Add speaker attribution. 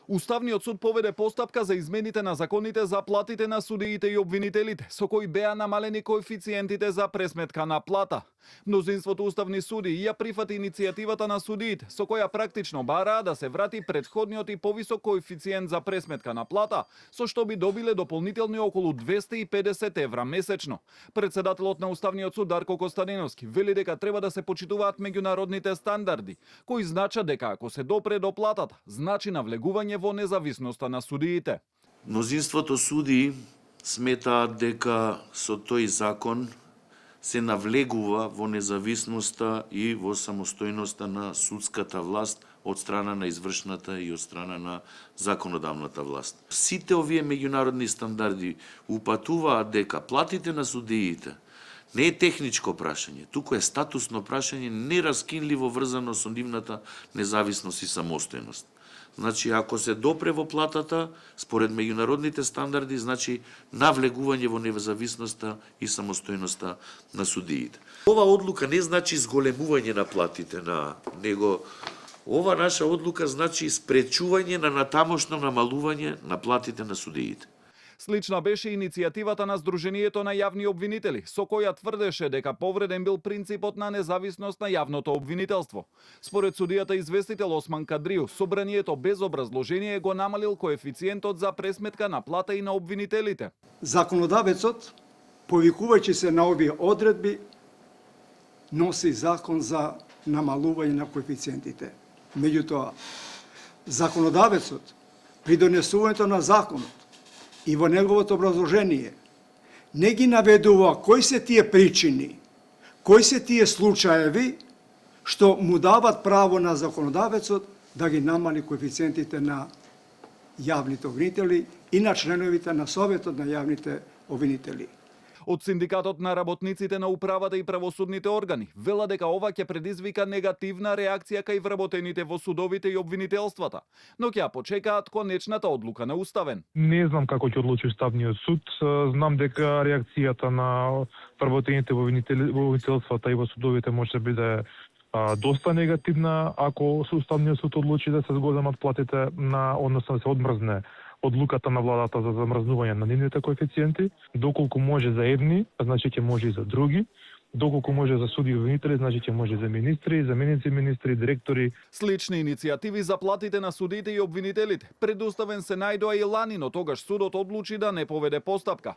Speaker 1: Уставниот суд поведе постапка за измените на законите за платите на судиите и обвинителите, со кои беа намалени коефициентите за пресметка на плата. Мнозинството уставни суди ја прифати иницијативата на судиите, со која практично бараа да се врати претходниот и повисок коефициент за пресметка на плата, со што би добиле дополнителни околу 250 евра месечно. Председателот на Уставниот суд Дарко Костадиновски вели дека треба да се почитуваат меѓународните стандарди, кои значат дека ако се допре до платата, значи навлегување во независноста на судиите.
Speaker 2: Мнозинството суди сметаат дека со тој закон се навлегува во независноста и во самостојноста на судската власт од страна на извршната и од страна на законодавната власт. Сите овие меѓународни стандарди упатуваат дека платите на судиите не е техничко прашање, туку е статусно прашање нераскинливо врзано со нивната независност и самостојност. Значи, ако се допре во платата, според меѓународните стандарди, значи навлегување во независноста и самостојноста на судиите. Ова одлука не значи зголемување на платите, него ова наша одлука значи спречување на натамошно намалување на платите на судиите.
Speaker 1: Слична беше иницијативата на Сдруженијето на јавни обвинители, со која тврдеше дека повреден бил принципот на независност на јавното обвинителство. Според судијата известител Осман Кадрију, собранието без образложение го намалил коефициентот за пресметка на плата и на обвинителите.
Speaker 3: Законодавецот, повикувајќи се на овие одредби, носи закон за намалување на коефициентите. Меѓутоа, законодавецот при донесувањето на законот и во неговото образложение не ги наведува кои се тие причини, кои се тие случаеви што му дават право на законодавецот да ги намали коефициентите на јавните обвинители и на членовите на Советот на јавните обвинители.
Speaker 1: Од Синдикатот на работниците на управата и правосудните органи вела дека ова ќе предизвика негативна реакција кај вработените во судовите и обвинителствата, но ќе почекаат конечната одлука на Уставен.
Speaker 4: Не знам како ќе одлучи Уставниот суд, знам дека реакцијата на вработените во обвинителствата и во судовите може да биде доста негативна ако Уставниот суд одлучи да се зголемат платите односно да се одмрзне одлуката на владата за замрзнување на нивните коефициенти, доколку може за едни, значи ќе може и за други, доколку може за суди и обвинители, значи ќе може за министри, заменици министри, директори.
Speaker 1: Слични иницијативи за платите на судите и обвинителите пред Уставен се најдоа и лани, но тогаш судот одлучи да не поведе постапка.